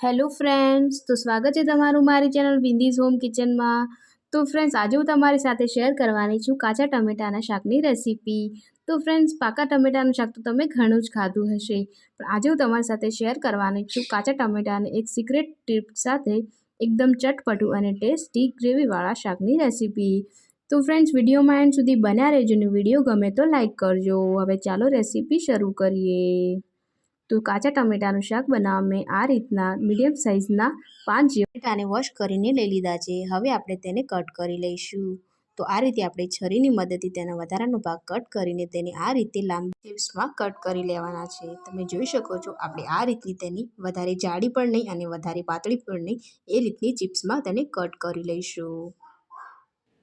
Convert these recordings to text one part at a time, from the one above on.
Hello friends, તો સ્વાગત છે તમારું મારી ચેનલ વિંદીઝ હોમ કિચનમાં. તો ફ્રેન્ડ્સ, આજે હું તમારી સાથે શેર કરવાની છું કાચા ટમેટાના શાકની રેસીપી. તો ફ્રેન્ડ્સ, પાકા ટમેટાનું શાક તો તમે ઘણું જ ખાધું હશે, પણ આજે હું તમારી સાથે શેર કરવાની છું કાચા ટમેટાને એક સિક્રેટ ટીપ સાથે એકદમ ચટપટું અને ટેસ્ટી ગ્રેવીવાળા શાકની રેસીપી. તો ફ્રેન્ડ્સ, વિડીયોમાં એન્ડ સુધી બન્યા રહેજો અને વિડીયો ગમે તો લાઈક કરજો. હવે ચાલો રેસીપી શરૂ કરીએ. તો કાચા ટમેટાનું શાક બનાવવા મેં આ રીતના મીડિયમ સાઇઝના 5 જેવા ટમેટાને વોશ કરીને લઈ લીધા છે. હવે આપણે તેને કટ કરી લઈશું. તો આ રીતે આપણે છરીની મદદથી તેનો વધારાનો ભાગ કટ કરીને તેને આ રીતે લાંબી ચિપ્સમાં કટ કરી લેવાના છે. તમે જોઈ શકો છો, આપણે આ રીતની તેની વધારે જાડી પણ નહીં અને વધારે પાતળી પણ નહીં, એ રીતની ચિપ્સમાં તેને કટ કરી લઈશું.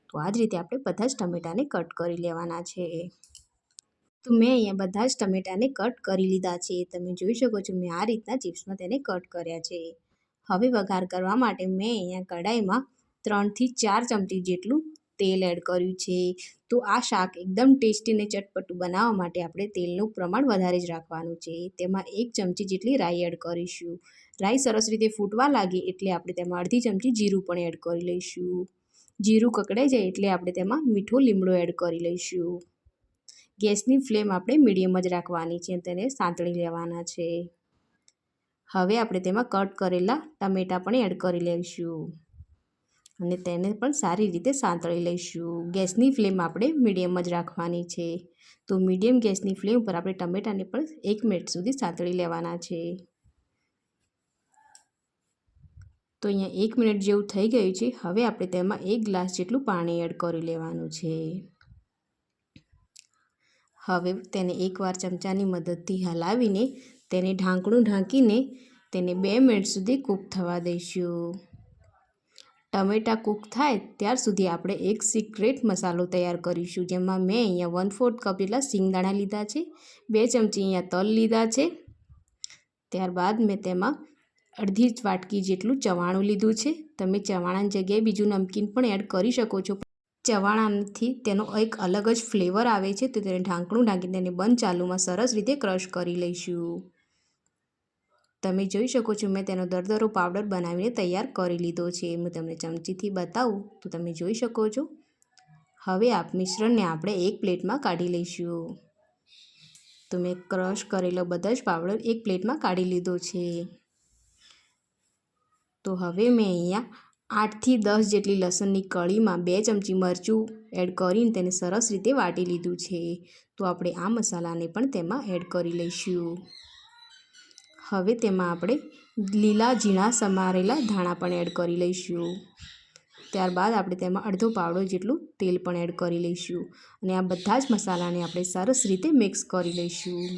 તો આ જ રીતે આપણે બધા જ ટમેટાને કટ કરી લેવાના છે. તો મેં અહીંયા બધા જ ટમેટાને કટ કરી લીધા છે. તમે જોઈ શકો છો, મેં આ રીતના ચિપ્સમાં તેને કટ કર્યા છે. હવે વઘાર કરવા માટે મેં અહીંયા કઢાઈમાં 3 થી 4 ચમચી જેટલું તેલ એડ કર્યું છે. તો આ શાક એકદમ ટેસ્ટી અને ચટપટું બનાવવા માટે આપણે તેલનું પ્રમાણ વધારે જ રાખવાનું છે. તેમાં 1 ચમચી જેટલી રાઈ એડ કરીશું. રાઈ સરસ રીતે ફૂટવા લાગે એટલે આપણે તેમાં અડધી ચમચી જીરું પણ એડ કરી લઈશું. જીરું કકડાઈ જાય એટલે આપણે તેમાં મીઠો લીમડો એડ કરી લઈશું. ગેસની ફ્લેમ આપણે મીડિયમ જ રાખવાની છે, તેને સાંતળી લેવાના છે. હવે આપણે તેમાં કટ કરેલા ટમેટાં પણ એડ કરી લઈશું અને તેને પણ સારી રીતે સાંતળી લઈશું. ગેસની ફ્લેમ આપણે મીડિયમ જ રાખવાની છે. તો મીડિયમ ગેસની ફ્લેમ પર આપણે ટમેટાને પણ 1 મિનિટ સુધી સાંતળી લેવાના છે. તો અહીંયા 1 મિનિટ જેવું થઈ ગયું છે. હવે આપણે તેમાં 1 ગ્લાસ જેટલું પાણી એડ કરી લેવાનું છે. હવે તેને એકવાર ચમચાની મદદથી હલાવીને તેને ઢાંકણું ઢાંકીને તેને 2 મિનિટ સુધી કૂક થવા દઈશું. ટમેટાં કૂક થાય ત્યાર સુધી આપણે એક સિક્રેટ મસાલો તૈયાર કરીશું, જેમાં મેં અહીંયા 1/4 કપ જેટલા સિંગદાણા લીધા છે, 2 ચમચી અહીંયા તલ લીધા છે. ત્યારબાદ મેં તેમાં અડધી જ વાટકી જેટલું ચવાણું લીધું છે. તમે ચવાણાની જગ્યાએ બીજું નમકીન પણ એડ કરી શકો છો. ચવાણાથી તેનો એક અલગ જ ફ્લેવર આવે છે. તો તેને ઢાંકણું ઢાંકીને તેને બંધ ચાલુમાં સરસ રીતે ક્રશ કરી લઈશું. તમે જોઈ શકો છો, મેં તેનો દરદરો પાવડર બનાવીને તૈયાર કરી લીધો છે. હું તમને ચમચીથી બતાવું તો તમે જોઈ શકો છો. હવે આ મિશ્રણને આપણે એક પ્લેટમાં કાઢી લઈશું. તો મેં ક્રશ કરેલો બધા જ પાવડર એક પ્લેટમાં કાઢી લીધો છે. તો હવે મેં અહીંયા 8 થી 10 જેટલી લસણની કળીમાં 2 ચમચી મરચું એડ કરીને તેને સરસ રીતે વાટી લીધું છે. તો આપણે આ મસાલાને પણ તેમાં એડ કરી લઈશું. હવે તેમાં આપણે લીલા ઝીણા સમારેલા ધાણા પણ એડ કરી લઈશું. ત્યારબાદ આપણે તેમાં અડધો પાવડો જેટલું તેલ પણ એડ કરી લઈશું અને આ બધા જ મસાલાને આપણે સરસ રીતે મિક્સ કરી લઈશું.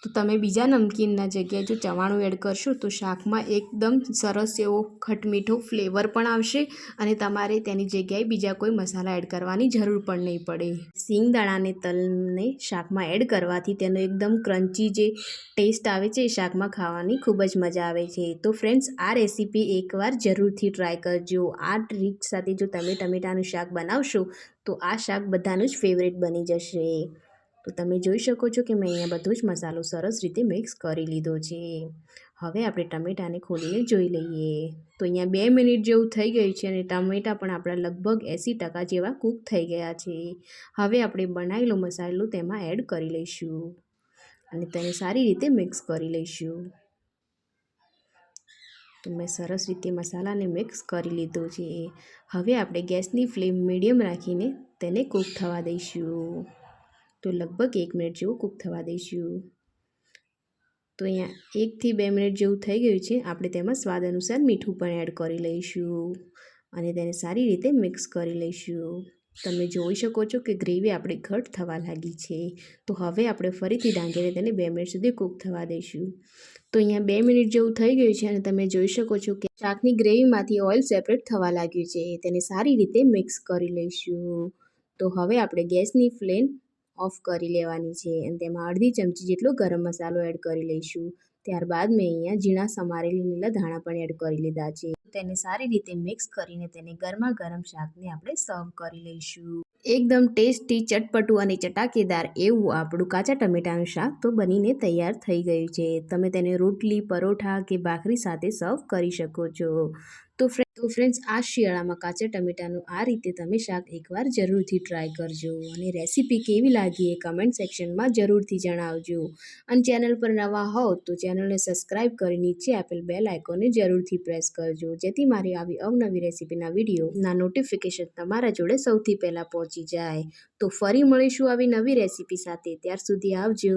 તો તમે બીજા નમકીનના જગ્યાએ જો ચવાણું એડ કરશો તો શાકમાં એકદમ સરસ એવો ખટમીઠો ફ્લેવર પણ આવશે અને તમારે તેની જગ્યાએ બીજા કોઈ મસાલા એડ કરવાની જરૂર પણ નહીં પડે. સિંગદાણા અને તલને શાકમાં એડ કરવાથી તેનો એકદમ ક્રન્ચી જે ટેસ્ટ આવે છે એ શાકમાં ખાવાની ખૂબ જ મજા આવે છે. તો ફ્રેન્ડ્સ, આ રેસીપી એકવાર જરૂરથી ટ્રાય કરજો. આ ટ્રીક સાથે જો તમે ટમેટાનું શાક બનાવશો તો આ શાક બધાનું જ ફેવરેટ બની જશે. તો તમે જોઈ શકો છો કે મેં અહીંયા બધો જ મસાલો સરસ રીતે મિક્સ કરી લીધો છે. હવે આપણે ટમેટાને ખોલીને જોઈ લઈએ. તો અહીંયા 2 મિનિટ જેવું થઈ ગયું છે અને ટમેટાં પણ આપણા લગભગ 80% જેવા કૂક થઈ ગયા છે. હવે આપણે બનાવેલો મસાલો તેમાં એડ કરી લઈશું અને તેને સારી રીતે મિક્સ કરી લઈશું. તો મેં સરસ રીતે મસાલાને મિક્સ કરી લીધો છે. હવે આપણે ગેસની ફ્લેમ મીડિયમ રાખીને તેને કૂક થવા દઈશું. તો લગભગ 1 મિનિટ જેવું કૂક થવા દઈશું. તો અહીંયા 1 થી 2 મિનિટ જેવું થઈ ગયું છે. આપણે તેમાં સ્વાદ અનુસાર મીઠું પણ એડ કરી લઈશું અને તેને સારી રીતે મિક્સ કરી લઈશું. તમે જોઈ શકો છો કે ગ્રેવી આપણી ઘટ થવા લાગી છે. તો હવે આપણે ફરીથી ઢાંકીને તેને 2 મિનિટ સુધી કૂક થવા દઈશું. તો અહીંયા 2 મિનિટ જેવું થઈ ગયું છે અને તમે જોઈ શકો છો કે શાકની ગ્રેવીમાંથી ઓઇલ સેપરેટ થવા લાગ્યું છે. તેને સારી રીતે મિક્સ કરી લઈશું. તો હવે આપણે ગેસની ફ્લેમ ઓફ કરી લેવાની છે અને તેમાં અડધી ચમચી જેટલો ગરમ મસાલો એડ કરી લઈશું. ત્યારબાદ મેં અહીંયા ઝીણા સમારેલા લીલા ધાણા પણ એડ કરી લીધા છે. તેને સારી રીતે મિક્સ કરીને તેને ગરમા ગરમ શાકને આપણે સર્વ કરી લઈશું. એકદમ ટેસ્ટી, ચટપટું અને ચટાકેદાર એવું આપણું કાચા ટમેટાનું શાક તો બનીને તૈયાર થઈ ગયું છે. તમે તેને રોટલી, પરોઠા કે ભાખરી સાથે સર્વ કરી શકો છો. તો ફ્રેન્ડ્સ, આ શિયાળામાં કાચા ટમેટાનું આ રીતે તમે શાક એકવાર જરૂરથી ટ્રાય કરજો. અને રેસીપી કેવી લાગી એ કમેન્ટ સેક્શનમાં જરૂરથી જણાવજો. અને ચેનલ પર નવા હોવ તો ચેનલને સબસ્ક્રાઈબ કરી નીચે આપેલ બેલ આઇકોનને જરૂરથી પ્રેસ કરજો, જેથી મારી આવી અવનવી રેસીપીના વિડીયોના નોટિફિકેશન તમારા જોડે સૌથી પહેલાં પહોંચી જાય. તો ફરી મળીશું આવી નવી રેસીપી સાથે. ત્યાર સુધી આવજો.